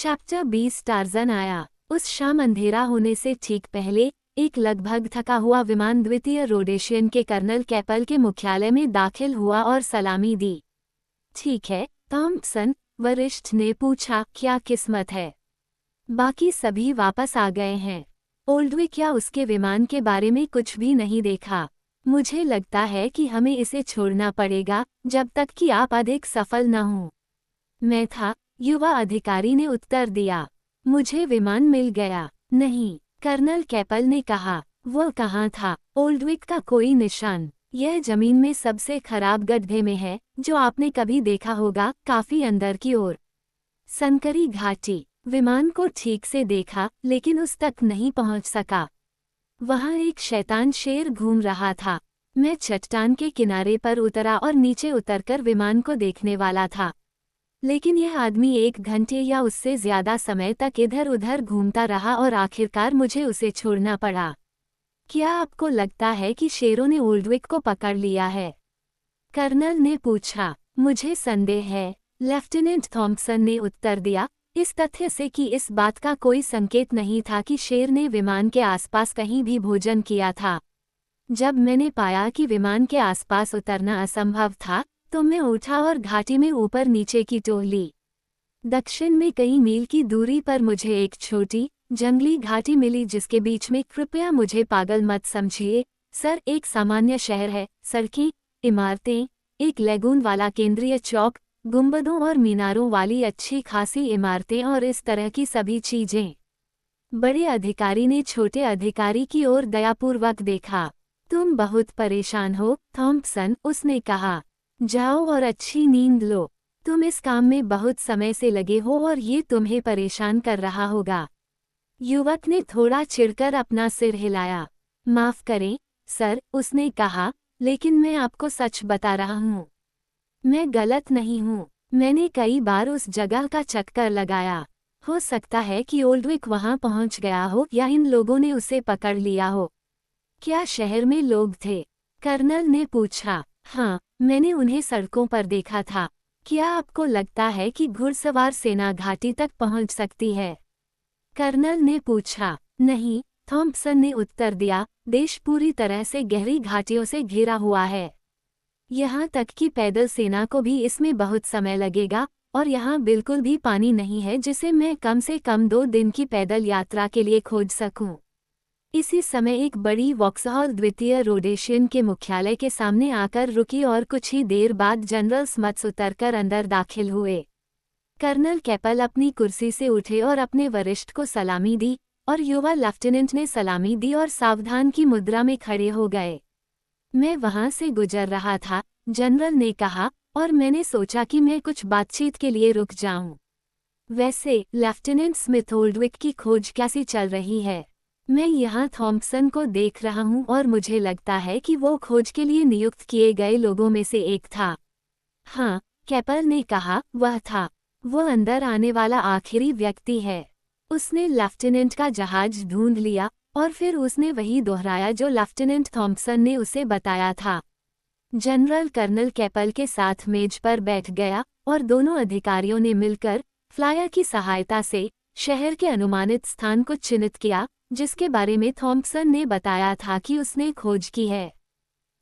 Chapter 20 Tarzan आया। उस शाम अंधेरा होने से ठीक पहले एक लगभग थका हुआ विमान द्वितीय रोडेशियन के कर्नल कैपल के मुख्यालय में दाखिल हुआ और सलामी दी। ठीक है, थॉम्पसन, वरिष्ठ ने पूछा, क्या किस्मत है? बाकी सभी वापस आ गए हैं। ओल्डविक या उसके विमान के बारे में कुछ भी नहीं देखा। मुझे लगता है कि हमें इसे छोड़ना पड़ेगा जब तक कि आप अधिक सफल न हों। मैं था, युवा अधिकारी ने उत्तर दिया। मुझे विमान मिल गया। नहीं, कर्नल कैपल ने कहा। वो कहाँ था? ओल्डविक का कोई निशान। यह जमीन में सबसे खराब गड्ढे में है जो आपने कभी देखा होगा, काफी अंदर की ओर। संकरी घाटी। विमान को ठीक से देखा लेकिन उस तक नहीं पहुंच सका। वहां एक शैतान शेर घूम रहा था। मैं चट्टान के किनारे पर उतरा और नीचे उतरकर विमान को देखने वाला था। लेकिन यह आदमी 1 घंटे या उससे ज्यादा समय तक इधर उधर घूमता रहा और आखिरकार मुझे उसे छोड़ना पड़ा। क्या आपको लगता है कि शेरों ने ओल्डविक को पकड़ लिया है? कर्नल ने पूछा। मुझे संदेह है, लेफ्टिनेंट थॉम्पसन ने उत्तर दिया, इस तथ्य से कि इस बात का कोई संकेत नहीं था कि शेर ने विमान के आसपास कहीं भी भोजन किया था। जब मैंने पाया कि विमान के आसपास उतरना असंभव था, तो मैं उठा और घाटी में ऊपर नीचे की टोह ली। दक्षिण में कई मील की दूरी पर मुझे एक छोटी, जंगली घाटी मिली जिसके बीच में, कृपया मुझे पागल मत समझिए, सर, एक सामान्य शहर है, सड़कें, इमारतें, एक लेगून वाला केंद्रीय चौक, गुंबदों और मीनारों वाली अच्छी खासी इमारतें और इस तरह की सभी चीजें। बड़े अधिकारी ने छोटे अधिकारी की ओर दयापूर्वक देखा। तुम बहुत परेशान हो, थॉम्पसन, उसने कहा। जाओ और अच्छी नींद लो। तुम इस काम में बहुत समय से लगे हो और ये तुम्हें परेशान कर रहा होगा। युवक ने थोड़ा चिढ़कर अपना सिर हिलाया। माफ करें, सर, उसने कहा, लेकिन मैं आपको सच बता रहा हूँ। मैं गलत नहीं हूँ। मैंने कई बार उस जगह का चक्कर लगाया। हो सकता है कि ओल्डविक वहां पहुंच गया हो या इन लोगों ने उसे पकड़ लिया हो। क्या शहर में लोग थे? कर्नल ने पूछा। हाँ, मैंने उन्हें सड़कों पर देखा था। क्या आपको लगता है कि घुड़सवार सेना घाटी तक पहुंच सकती है? कर्नल ने पूछा। नहीं, थॉम्पसन ने उत्तर दिया, देश पूरी तरह से गहरी घाटियों से घिरा हुआ है। यहाँ तक कि पैदल सेना को भी इसमें बहुत समय लगेगा, और यहाँ बिल्कुल भी पानी नहीं है जिसे मैं कम से कम 2 दिन की पैदल यात्रा के लिए खोज सकूं। इसी समय एक बड़ी वॉक्सहॉल द्वितीय रोडेशियन के मुख्यालय के सामने आकर रुकी और कुछ ही देर बाद जनरल स्मट्स उतरकर अंदर दाखिल हुए। कर्नल कैपल अपनी कुर्सी से उठे और अपने वरिष्ठ को सलामी दी, और युवा लेफ्टिनेंट ने सलामी दी और सावधान की मुद्रा में खड़े हो गए। मैं वहां से गुजर रहा था, जनरल ने कहा, और मैंने सोचा कि मैं कुछ बातचीत के लिए रुक जाऊं। वैसे, लेफ्टिनेंट स्मिथ, ओल्डविक की खोज कैसी चल रही है? मैं यहाँ थॉम्पसन को देख रहा हूँ और मुझे लगता है कि वो खोज के लिए नियुक्त किए गए लोगों में से एक था। हाँ, कैपल ने कहा, वह था। वो अंदर आने वाला आखिरी व्यक्ति है। उसने लेफ्टिनेंट का जहाज ढूंढ लिया, और फिर उसने वही दोहराया जो लेफ्टिनेंट थॉम्पसन ने उसे बताया था। जनरल कर्नल कैपल के साथ मेज पर बैठ गया, और दोनों अधिकारियों ने मिलकर, फ्लायर की सहायता से, शहर के अनुमानित स्थान को चिन्हित किया, जिसके बारे में थॉम्पसन ने बताया था कि उसने खोज की है।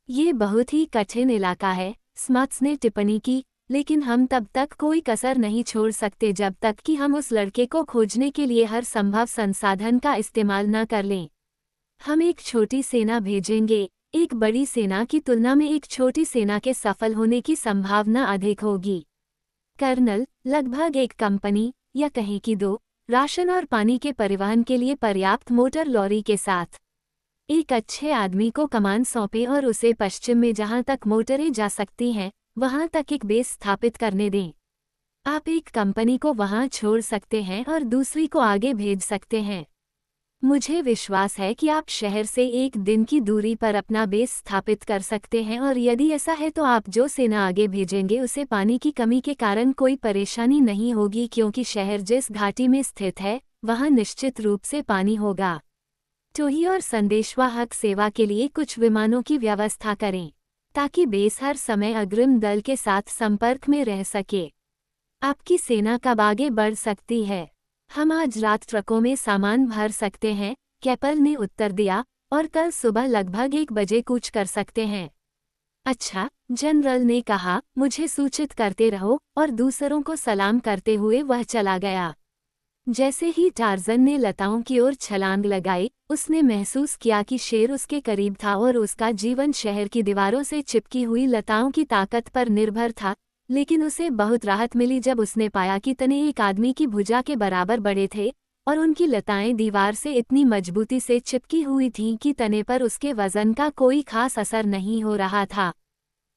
ये बहुत ही कठिन इलाका है, स्मट्स ने टिप्पणी की, लेकिन हम तब तक कोई कसर नहीं छोड़ सकते जब तक कि हम उस लड़के को खोजने के लिए हर संभव संसाधन का इस्तेमाल न कर लें। हम एक छोटी सेना भेजेंगे। एक बड़ी सेना की तुलना में एक छोटी सेना के सफल होने की संभावना अधिक होगी। कर्नल, लगभग 1 कंपनी, या कहें कि 2, राशन और पानी के परिवहन के लिए पर्याप्त मोटर लॉरी के साथ। एक अच्छे आदमी को कमान सौंपें और उसे पश्चिम में जहां तक मोटरें जा सकती हैं, वहां तक एक बेस स्थापित करने दें। आप एक कंपनी को वहां छोड़ सकते हैं और दूसरी को आगे भेज सकते हैं। मुझे विश्वास है कि आप शहर से 1 दिन की दूरी पर अपना बेस स्थापित कर सकते हैं, और यदि ऐसा है तो आप जो सेना आगे भेजेंगे उसे पानी की कमी के कारण कोई परेशानी नहीं होगी, क्योंकि शहर जिस घाटी में स्थित है वहां निश्चित रूप से पानी होगा। टोही और संदेशवाहक सेवा के लिए कुछ विमानों की व्यवस्था करें, ताकि बेस हर समय अग्रिम दल के साथ संपर्क में रह सके। आपकी सेना कब आगे बढ़ सकती है? हम आज रात ट्रकों में सामान भर सकते हैं, कैपल ने उत्तर दिया, और कल सुबह लगभग 1 बजे कूच कर सकते हैं। अच्छा, जनरल ने कहा, मुझे सूचित करते रहो, और दूसरों को सलाम करते हुए वह चला गया। जैसे ही टार्ज़न ने लताओं की ओर छलांग लगाई, उसने महसूस किया कि शेर उसके करीब था और उसका जीवन शहर की दीवारों से चिपकी हुई लताओं की ताकत पर निर्भर था। लेकिन उसे बहुत राहत मिली जब उसने पाया कि तने एक आदमी की भुजा के बराबर बड़े थे, और उनकी लताएं दीवार से इतनी मजबूती से चिपकी हुई थीं कि तने पर उसके वजन का कोई खास असर नहीं हो रहा था।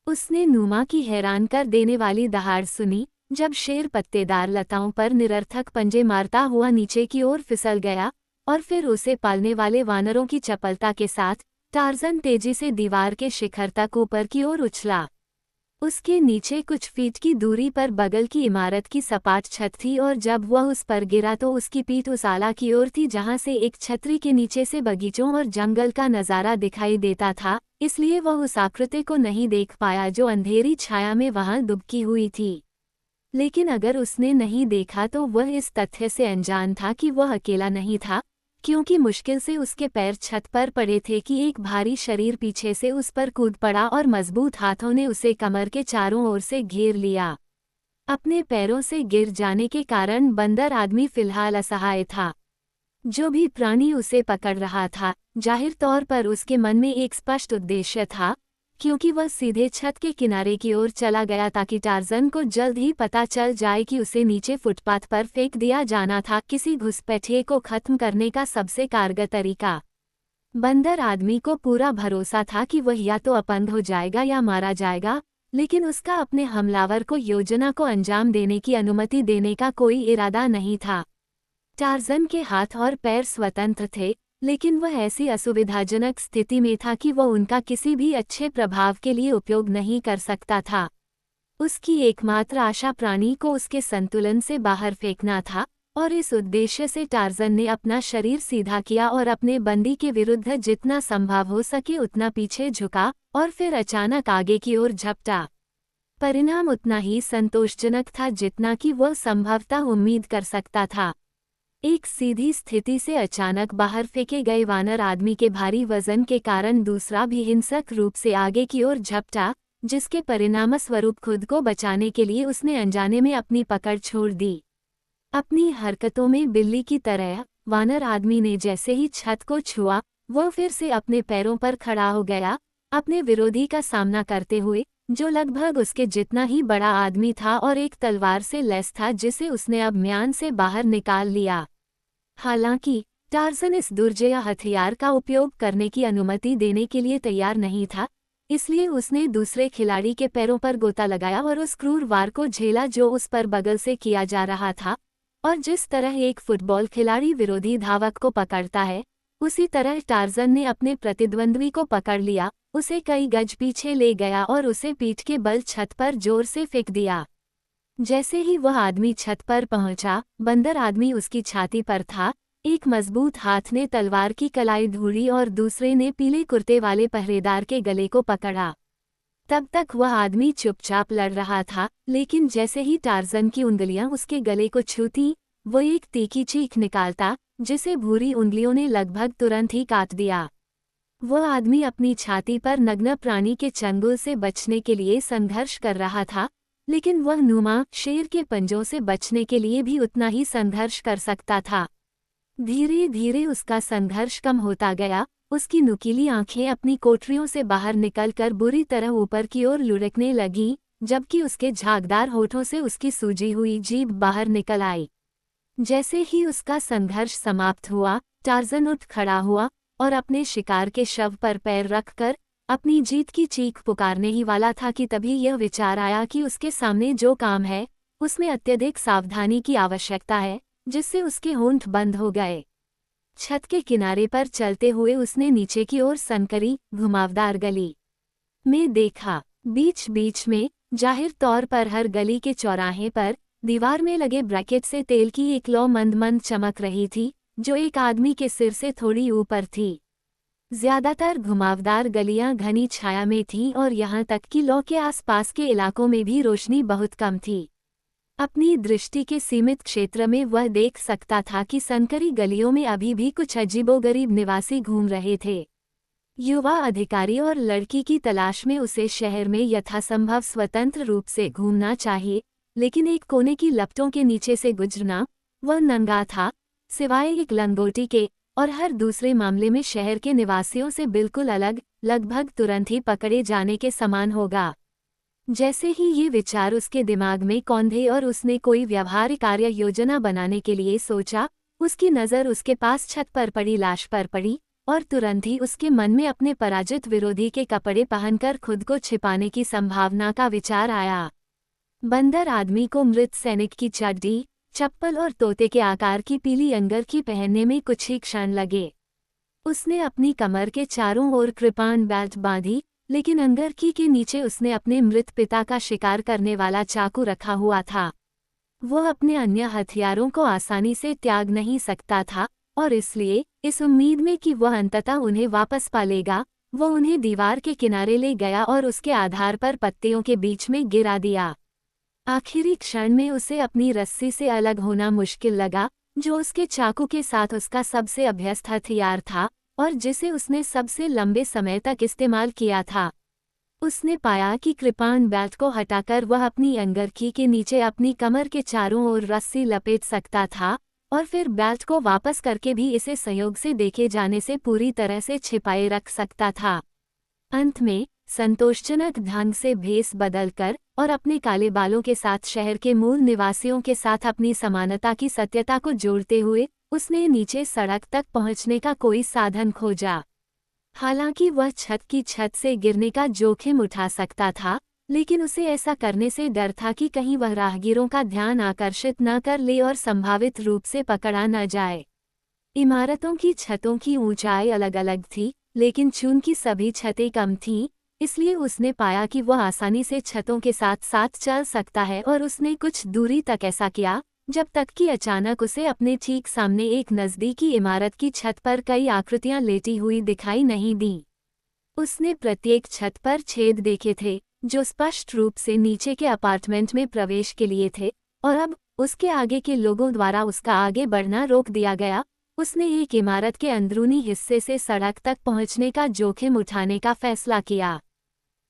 उसने नूमा की हैरान कर देने वाली दहाड़ सुनी, जब शेर पत्तेदार लताओं पर निरर्थक पंजे मारता हुआ नीचे की ओर फिसल गया, और फिर उसे पालने वाले वानरों की चपलता के साथ टार्ज़न तेजी से दीवार के शिखर तक ऊपर की ओर उछला। उसके नीचे कुछ फीट की दूरी पर बगल की इमारत की सपाट छत थी, और जब वह उस पर गिरा तो उसकी पीठ उस आला की ओर थी जहां से एक छतरी के नीचे से बगीचों और जंगल का नज़ारा दिखाई देता था, इसलिए वह उस आकृति को नहीं देख पाया जो अंधेरी छाया में वहां दुबकी हुई थी। लेकिन अगर उसने नहीं देखा तो वह इस तथ्य से अनजान था कि वह अकेला नहीं था, क्योंकि मुश्किल से उसके पैर छत पर पड़े थे कि एक भारी शरीर पीछे से उस पर कूद पड़ा और मजबूत हाथों ने उसे कमर के चारों ओर से घेर लिया। अपने पैरों से गिर जाने के कारण बंदर आदमी फिलहाल असहाय था। जो भी प्राणी उसे पकड़ रहा था, जाहिर तौर पर उसके मन में एक स्पष्ट उद्देश्य था, क्योंकि वह सीधे छत के किनारे की ओर चला गया ताकि टार्ज़न को जल्द ही पता चल जाए कि उसे नीचे फुटपाथ पर फेंक दिया जाना था। किसी घुसपैठिए को खत्म करने का सबसे कारगर तरीका। बंदर आदमी को पूरा भरोसा था कि वह या तो अपंग हो जाएगा या मारा जाएगा, लेकिन उसका अपने हमलावर को योजना को अंजाम देने की अनुमति देने का कोई इरादा नहीं था। टार्ज़न के हाथ और पैर स्वतंत्र थे, लेकिन वह ऐसी असुविधाजनक स्थिति में था कि वह उनका किसी भी अच्छे प्रभाव के लिए उपयोग नहीं कर सकता था। उसकी एकमात्र आशा प्राणी को उसके संतुलन से बाहर फेंकना था, और इस उद्देश्य से टार्ज़न ने अपना शरीर सीधा किया और अपने बंदी के विरुद्ध जितना संभव हो सके उतना पीछे झुका, और फिर अचानक आगे की ओर झपटा। परिणाम उतना ही संतोषजनक था जितना कि वह संभवतः उम्मीद कर सकता था। एक सीधी स्थिति से अचानक बाहर फेंके गए वानर आदमी के भारी वजन के कारण दूसरा भी हिंसक रूप से आगे की ओर झपटा, जिसके परिणामस्वरूप खुद को बचाने के लिए उसने अनजाने में अपनी पकड़ छोड़ दी। अपनी हरकतों में बिल्ली की तरह वानर आदमी ने जैसे ही छत को छुआ, वह फिर से अपने पैरों पर खड़ा हो गया, अपने विरोधी का सामना करते हुए, जो लगभग उसके जितना ही बड़ा आदमी था और एक तलवार से लैस था जिसे उसने अब म्यान से बाहर निकाल लिया। हालांकि टार्ज़न इस दुर्जय हथियार का उपयोग करने की अनुमति देने के लिए तैयार नहीं था, इसलिए उसने दूसरे खिलाड़ी के पैरों पर गोता लगाया और उस क्रूर वार को झेला जो उस पर बगल से किया जा रहा था। और जिस तरह एक फुटबॉल खिलाड़ी विरोधी धावक को पकड़ता है, उसी तरह टार्ज़न ने अपने प्रतिद्वंद्वी को पकड़ लिया, उसे कई गज पीछे ले गया और उसे पीठ के बल छत पर जोर से फेंक दिया। जैसे ही वह आदमी छत पर पहुंचा, बंदर आदमी उसकी छाती पर था। एक मजबूत हाथ ने तलवार की कलाई ढूंढी और दूसरे ने पीले कुर्ते वाले पहरेदार के गले को पकड़ा। तब तक वह आदमी चुपचाप लड़ रहा था, लेकिन जैसे ही टार्ज़न की उंगलियां उसके गले को छूती, वो एक तीखी चीख निकालता, जिसे भूरी उंगलियों ने लगभग तुरंत ही काट दिया। वह आदमी अपनी छाती पर नग्न प्राणी के चंगुल से बचने के लिए संघर्ष कर रहा था, लेकिन वह नूमा शेर के पंजों से बचने के लिए भी उतना ही संघर्ष कर सकता था। धीरे धीरे उसका संघर्ष कम होता गया, उसकी नुकीली आंखें अपनी कोठरियों से बाहर निकलकर बुरी तरह ऊपर की ओर लुढ़कने लगीं, जबकि उसके झागदार होठों से उसकी सूजी हुई जीभ बाहर निकल आई। जैसे ही उसका संघर्ष समाप्त हुआ, टार्ज़न उठ खड़ा हुआ और अपने शिकार के शव पर पैर रखकर अपनी जीत की चीख पुकारने ही वाला था कि तभी यह विचार आया कि उसके सामने जो काम है, उसमें अत्यधिक सावधानी की आवश्यकता है, जिससे उसके होंठ बंद हो गए। छत के किनारे पर चलते हुए उसने नीचे की ओर संकरी, घुमावदार गली में देखा। बीच बीच में, जाहिर तौर पर हर गली के चौराहे पर, दीवार में लगे ब्रैकेट से तेल की एक लौ मंद मंद चमक रही थी, जो एक आदमी के सिर से थोड़ी ऊपर थी। ज्यादातर घुमावदार गलियां घनी छाया में थीं और यहाँ तक कि लौ के आसपास के इलाकों में भी रोशनी बहुत कम थी। अपनी दृष्टि के सीमित क्षेत्र में वह देख सकता था कि संकरी गलियों में अभी भी कुछ अजीबोगरीब निवासी घूम रहे थे। युवा अधिकारी और लड़की की तलाश में उसे शहर में यथासंभव स्वतंत्र रूप से घूमना चाहिए, लेकिन एक कोने की लपटों के नीचे से गुजरना, वह नंगा था, सिवाय एक लंगोटी के, और हर दूसरे मामले में शहर के निवासियों से बिल्कुल अलग, लगभग तुरंत ही पकड़े जाने के समान होगा। जैसे ही ये विचार उसके दिमाग में कौंधे और उसने कोई व्यवहारिक कार्य योजना बनाने के लिए सोचा, उसकी नज़र उसके पास छत पर पड़ी लाश पर पड़ी, और तुरंत ही उसके मन में अपने पराजित विरोधी के कपड़े पहनकर खुद को छिपाने की संभावना का विचार आया। बंदर आदमी को मृत सैनिक की चड्डी, चप्पल और तोते के आकार की पीली अंगरखी पहनने में कुछ ही क्षण लगे। उसने अपनी कमर के चारों ओर कृपाण बेल्ट बांधी, लेकिन अंगरखी के नीचे उसने अपने मृत पिता का शिकार करने वाला चाकू रखा हुआ था। वह अपने अन्य हथियारों को आसानी से त्याग नहीं सकता था, और इसलिए, इस उम्मीद में कि वह अंततः उन्हें वापस पा लेगा, वह उन्हें दीवार के किनारे ले गया और उसके आधार पर पत्तियों के बीच में गिरा दिया। आखिरी क्षण में उसे अपनी रस्सी से अलग होना मुश्किल लगा, जो उसके चाकू के साथ उसका सबसे अभ्यस्त हथियार था, और जिसे उसने सबसे लंबे समय तक इस्तेमाल किया था। उसने पाया कि कृपाण बेल्ट को हटाकर वह अपनी अंगरखी के नीचे अपनी कमर के चारों ओर रस्सी लपेट सकता था, और फिर बेल्ट को वापस करके भी इसे संयोग से देखे जाने से पूरी तरह से छिपाए रख सकता था। अंत में, संतोषजनक ढंग से भेस बदलकर और अपने काले बालों के साथ शहर के मूल निवासियों के साथ अपनी समानता की सत्यता को जोड़ते हुए, उसने नीचे सड़क तक पहुंचने का कोई साधन खोजा। हालांकि वह छत की छत से गिरने का जोखिम उठा सकता था, लेकिन उसे ऐसा करने से डर था कि कहीं वह राहगीरों का ध्यान आकर्षित न कर ले और संभावित रूप से पकड़ा न जाए। इमारतों की छतों की ऊंचाई अलग अलग थी, लेकिन चूंकि सभी छतें कम थीं, इसलिए उसने पाया कि वह आसानी से छतों के साथ साथ चल सकता है, और उसने कुछ दूरी तक ऐसा किया, जब तक कि अचानक उसे अपने ठीक सामने एक नज़दीकी इमारत की छत पर कई आकृतियां लेटी हुई दिखाई नहीं दी। उसने प्रत्येक छत पर छेद देखे थे, जो स्पष्ट रूप से नीचे के अपार्टमेंट में प्रवेश के लिए थे, और अब उसके आगे के लोगों द्वारा उसका आगे बढ़ना रोक दिया गया। उसने एक इमारत के अंदरूनी हिस्से से सड़क तक पहुंचने का जोखिम उठाने का फैसला किया।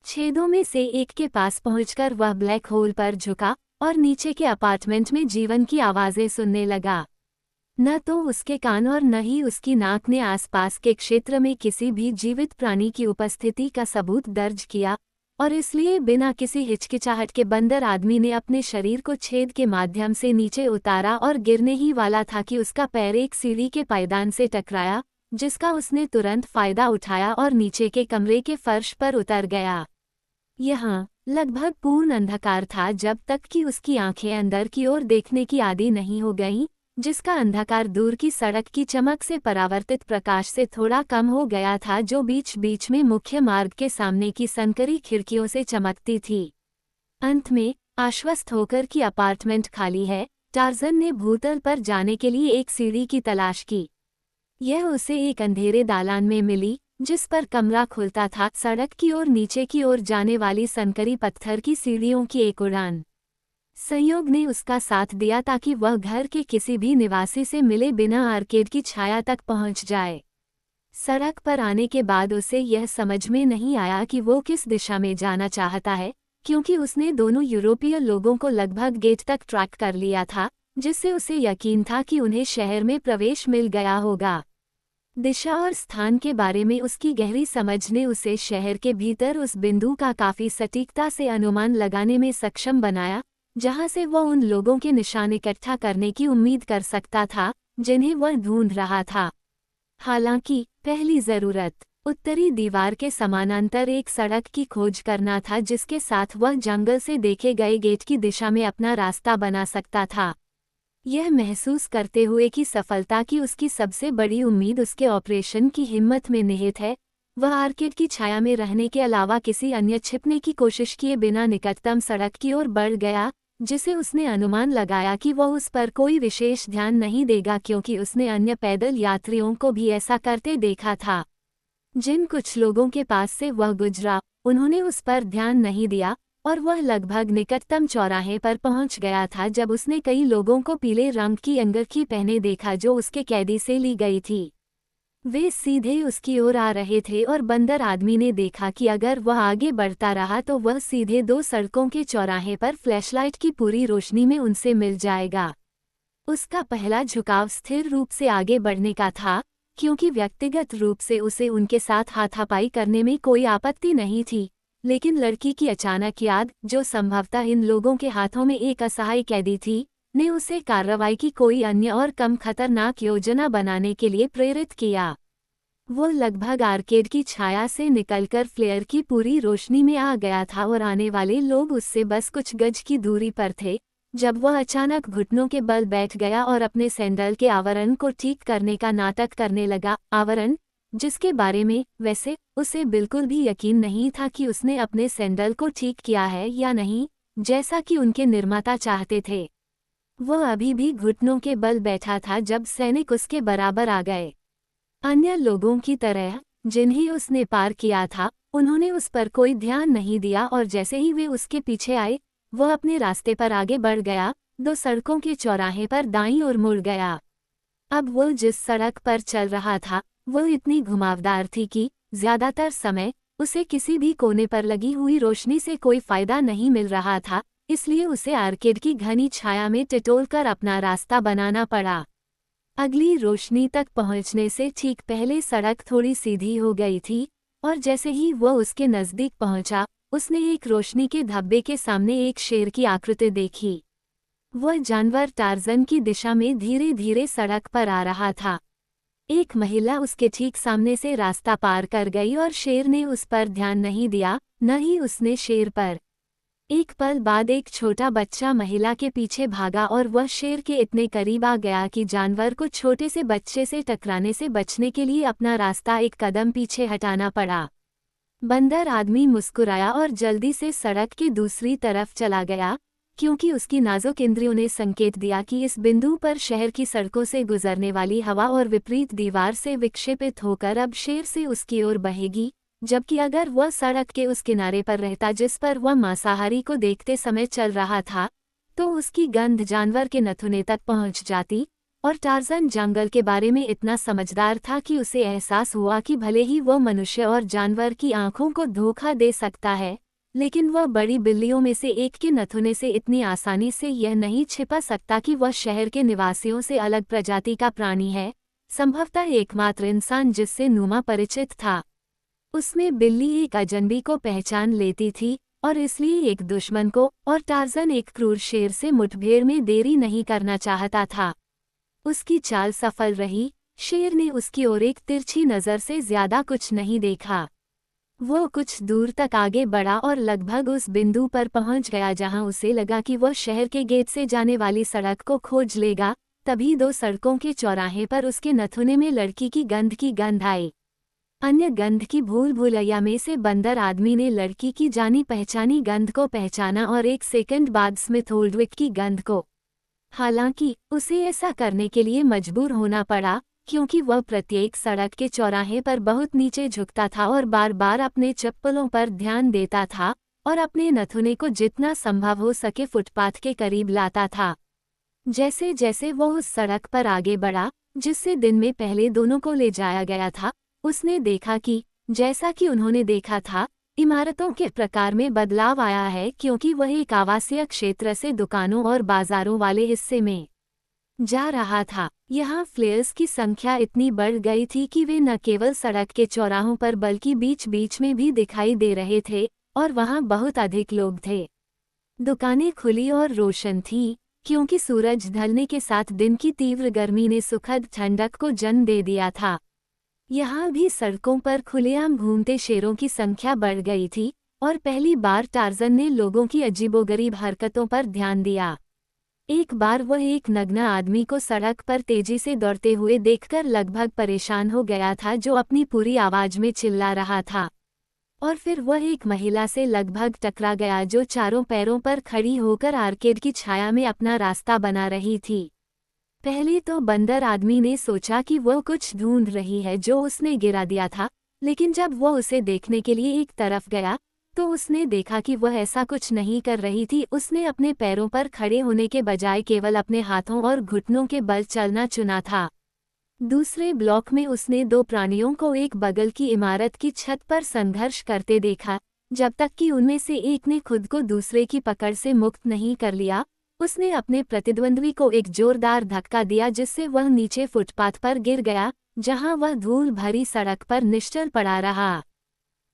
छेदों में से एक के पास पहुंचकर वह ब्लैक होल पर झुका और नीचे के अपार्टमेंट में जीवन की आवाज़ें सुनने लगा। न तो उसके कान और न ही उसकी नाक ने आसपास के क्षेत्र में किसी भी जीवित प्राणी की उपस्थिति का सबूत दर्ज किया, और इसलिए बिना किसी हिचकिचाहट के बंदर आदमी ने अपने शरीर को छेद के माध्यम से नीचे उतारा और गिरने ही वाला था कि उसका पैर एक सीढ़ी के पायदान से टकराया, जिसका उसने तुरंत फायदा उठाया और नीचे के कमरे के फर्श पर उतर गया। यहाँ लगभग पूर्ण अंधकार था जब तक कि उसकी आंखें अंदर की ओर देखने की आदी नहीं हो गईं, जिसका अंधकार दूर की सड़क की चमक से परावर्तित प्रकाश से थोड़ा कम हो गया था, जो बीच बीच में मुख्य मार्ग के सामने की संकरी खिड़कियों से चमकती थी। अंत में, आश्वस्त होकर कि अपार्टमेंट खाली है, टार्ज़न ने भूतल पर जाने के लिए एक सीढ़ी की तलाश की। यह उसे एक अंधेरे दालान में मिली, जिस पर कमरा खुलता था, सड़क की ओर नीचे की ओर जाने वाली संकरी पत्थर की सीढ़ियों की एक उड़ान। संयोग ने उसका साथ दिया ताकि वह घर के किसी भी निवासी से मिले बिना आर्केड की छाया तक पहुंच जाए। सड़क पर आने के बाद उसे यह समझ में नहीं आया कि वो किस दिशा में जाना चाहता है, क्योंकि उसने दोनों यूरोपीय लोगों को लगभग गेट तक ट्रैक कर लिया था, जिससे उसे यकीन था कि उन्हें शहर में प्रवेश मिल गया होगा। दिशा और स्थान के बारे में उसकी गहरी समझ ने उसे शहर के भीतर उस बिंदु का काफी सटीकता से अनुमान लगाने में सक्षम बनाया, जहां से वह उन लोगों के निशान इकट्ठा करने की उम्मीद कर सकता था, जिन्हें वह ढूंढ रहा था। हालांकि, पहली जरूरत उत्तरी दीवार के समानांतर एक सड़क की खोज करना था, जिसके साथ वह जंगल से देखे गए गेट की दिशा में अपना रास्ता बना सकता था। यह महसूस करते हुए कि सफलता की उसकी सबसे बड़ी उम्मीद उसके ऑपरेशन की हिम्मत में निहित है, वह आर्केड की छाया में रहने के अलावा किसी अन्य छिपने की कोशिश किए बिना निकटतम सड़क की ओर बढ़ गया, जिसे उसने अनुमान लगाया कि वह उस पर कोई विशेष ध्यान नहीं देगा, क्योंकि उसने अन्य पैदल यात्रियों को भी ऐसा करते देखा था। जिन कुछ लोगों के पास से वह गुजरा, उन्होंने उस पर ध्यान नहीं दिया, और वह लगभग निकटतम चौराहे पर पहुंच गया था जब उसने कई लोगों को पीले रंग की अंगरखी पहने देखा जो उसके कैदी से ली गई थी। वे सीधे उसकी ओर आ रहे थे और बंदर आदमी ने देखा कि अगर वह आगे बढ़ता रहा तो वह सीधे 2 सड़कों के चौराहे पर फ्लैशलाइट की पूरी रोशनी में उनसे मिल जाएगा। उसका पहला झुकाव स्थिर रूप से आगे बढ़ने का था, क्योंकि व्यक्तिगत रूप से उसे उनके साथ हाथापाई करने में कोई आपत्ति नहीं थी, लेकिन लड़की की अचानक याद, जो संभवतः इन लोगों के हाथों में एक असहाय कैदी थी, ने उसे कार्रवाई की कोई अन्य और कम खतरनाक योजना बनाने के लिए प्रेरित किया। वो लगभग आर्केड की छाया से निकलकर फ्लेयर की पूरी रोशनी में आ गया था और आने वाले लोग उससे बस कुछ गज की दूरी पर थे, जब वह अचानक घुटनों के बल बैठ गया और अपने सैंडल के आवरण को ठीक करने का नाटक करने लगा। आवरण, जिसके बारे में, वैसे, उसे बिल्कुल भी यकीन नहीं था कि उसने अपने सैंडल को ठीक किया है या नहीं, जैसा कि उनके निर्माता चाहते थे। वह अभी भी घुटनों के बल बैठा था जब सैनिक उसके बराबर आ गए। अन्य लोगों की तरह, जिन्हें उसने पार किया था, उन्होंने उस पर कोई ध्यान नहीं दिया और जैसे ही वे उसके पीछे आए, वह अपने रास्ते पर आगे बढ़ गया, 2 सड़कों के चौराहे पर दाईं ओर मुड़ गया। अब वो जिस सड़क पर चल रहा था, वह इतनी घुमावदार थी कि ज्यादातर समय उसे किसी भी कोने पर लगी हुई रोशनी से कोई फायदा नहीं मिल रहा था, इसलिए उसे आर्केड की घनी छाया में टिटोलकर अपना रास्ता बनाना पड़ा। अगली रोशनी तक पहुंचने से ठीक पहले सड़क थोड़ी सीधी हो गई थी, और जैसे ही वह उसके नजदीक पहुंचा, उसने एक रोशनी के धब्बे के सामने एक शेर की आकृति देखी। वह जानवर टार्जन की दिशा में धीरे धीरे सड़क पर आ रहा था। एक महिला उसके ठीक सामने से रास्ता पार कर गई और शेर ने उस पर ध्यान नहीं दिया, न ही उसने शेर पर। एक पल बाद एक छोटा बच्चा महिला के पीछे भागा और वह शेर के इतने करीब आ गया कि जानवर को छोटे से बच्चे से टकराने से बचने के लिए अपना रास्ता एक कदम पीछे हटाना पड़ा। बंदर आदमी मुस्कुराया और जल्दी से सड़क के दूसरी तरफ चला गया, क्योंकि उसकी नाजुक इंद्रियों ने संकेत दिया कि इस बिंदु पर शहर की सड़कों से गुजरने वाली हवा और विपरीत दीवार से विक्षेपित होकर अब शेर से उसकी ओर बहेगी, जबकि अगर वह सड़क के उस किनारे पर रहता जिस पर वह मांसाहारी को देखते समय चल रहा था, तो उसकी गंध जानवर के नथुने तक पहुंच जाती, और टार्जन जंगल के बारे में इतना समझदार था कि उसे एहसास हुआ कि भले ही वह मनुष्य और जानवर की आंखों को धोखा दे सकता है, लेकिन वह बड़ी बिल्लियों में से एक के नथुने से इतनी आसानी से यह नहीं छिपा सकता कि वह शहर के निवासियों से अलग प्रजाति का प्राणी है, संभवतः एकमात्र इंसान जिससे नुमा परिचित था। उसमें बिल्ली एक अजनबी को पहचान लेती थी, और इसलिए एक दुश्मन को, और टार्जन एक क्रूर शेर से मुठभेड़ में देरी नहीं करना चाहता था। उसकी चाल सफल रही, शेर ने उसकी ओर एक तिरछी नज़र से ज्यादा कुछ नहीं देखा। वो कुछ दूर तक आगे बढ़ा और लगभग उस बिंदु पर पहुंच गया जहां उसे लगा कि वह शहर के गेट से जाने वाली सड़क को खोज लेगा, तभी 2 सड़कों के चौराहे पर उसके नथुने में लड़की की गंध आई। अन्य गंध की भूल भुलैया में से बंदर आदमी ने लड़की की जानी पहचानी गंध को पहचाना और एक सेकंड बाद स्मिथ ओल्डविक की गंध को। हालांकि उसे ऐसा करने के लिए मजबूर होना पड़ा, क्योंकि वह प्रत्येक सड़क के चौराहे पर बहुत नीचे झुकता था और बार बार अपने चप्पलों पर ध्यान देता था और अपने नथुने को जितना संभव हो सके फुटपाथ के करीब लाता था। जैसे जैसे वह उस सड़क पर आगे बढ़ा जिससे दिन में पहले दोनों को ले जाया गया था, उसने देखा कि, जैसा कि उन्होंने देखा था, इमारतों के प्रकार में बदलाव आया है, क्योंकि वह एक आवासीय क्षेत्र से दुकानों और बाजारों वाले हिस्से में जा रहा था। यहाँ फ्लेयर्स की संख्या इतनी बढ़ गई थी कि वे न केवल सड़क के चौराहों पर बल्कि बीच बीच में भी दिखाई दे रहे थे, और वहाँ बहुत अधिक लोग थे। दुकानें खुली और रोशन थीं, क्योंकि सूरज ढलने के साथ दिन की तीव्र गर्मी ने सुखद ठंडक को जन्म दे दिया था। यहाँ भी सड़कों पर खुलेआम घूमते शेरों की संख्या बढ़ गई थी, और पहली बार टार्जन ने लोगों की अजीबोगरीब हरकतों पर ध्यान दिया। एक बार वह एक नग्न आदमी को सड़क पर तेजी से दौड़ते हुए देखकर लगभग परेशान हो गया था, जो अपनी पूरी आवाज में चिल्ला रहा था। और फिर वह एक महिला से लगभग टकरा गया जो चारों पैरों पर खड़ी होकर आर्केड की छाया में अपना रास्ता बना रही थी। पहले तो बंदर आदमी ने सोचा कि वह कुछ ढूंढ रही है जो उसने गिरा दिया था, लेकिन जब वह उसे देखने के लिए एक तरफ गया, तो उसने देखा कि वह ऐसा कुछ नहीं कर रही थी। उसने अपने पैरों पर खड़े होने के बजाय केवल अपने हाथों और घुटनों के बल चलना चुना था। दूसरे ब्लॉक में उसने दो प्राणियों को एक बगल की इमारत की छत पर संघर्ष करते देखा, जब तक कि उनमें से एक ने खुद को दूसरे की पकड़ से मुक्त नहीं कर लिया। उसने अपने प्रतिद्वंद्वी को एक जोरदार धक्का दिया जिससे वह नीचे फुटपाथ पर गिर गया, जहां वह धूल भरी सड़क पर निश्चल पड़ा रहा।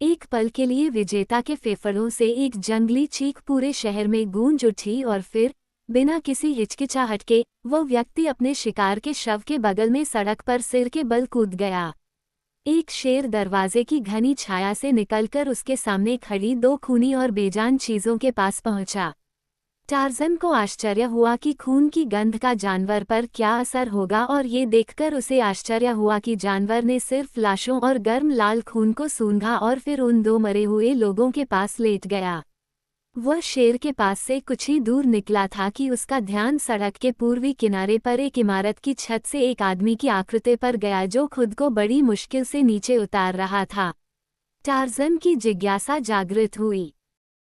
एक पल के लिए विजेता के फेफड़ों से एक जंगली चीख पूरे शहर में गूंज उठी और फिर, बिना किसी हिचकिचाहट के, वो व्यक्ति अपने शिकार के शव के बगल में सड़क पर सिर के बल कूद गया। एक शेर दरवाजे की घनी छाया से निकलकर उसके सामने खड़ी दो खूनी और बेजान चीजों के पास पहुंचा। टार्ज़न को आश्चर्य हुआ कि खून की गंध का जानवर पर क्या असर होगा, और ये देखकर उसे आश्चर्य हुआ कि जानवर ने सिर्फ लाशों और गर्म लाल खून को सूंघा और फिर उन दो मरे हुए लोगों के पास लेट गया। वह शेर के पास से कुछ ही दूर निकला था कि उसका ध्यान सड़क के पूर्वी किनारे पर एक इमारत की छत से एक आदमी की आकृति पर गया जो खुद को बड़ी मुश्किल से नीचे उतार रहा था। टार्ज़न की जिज्ञासा जागृत हुई।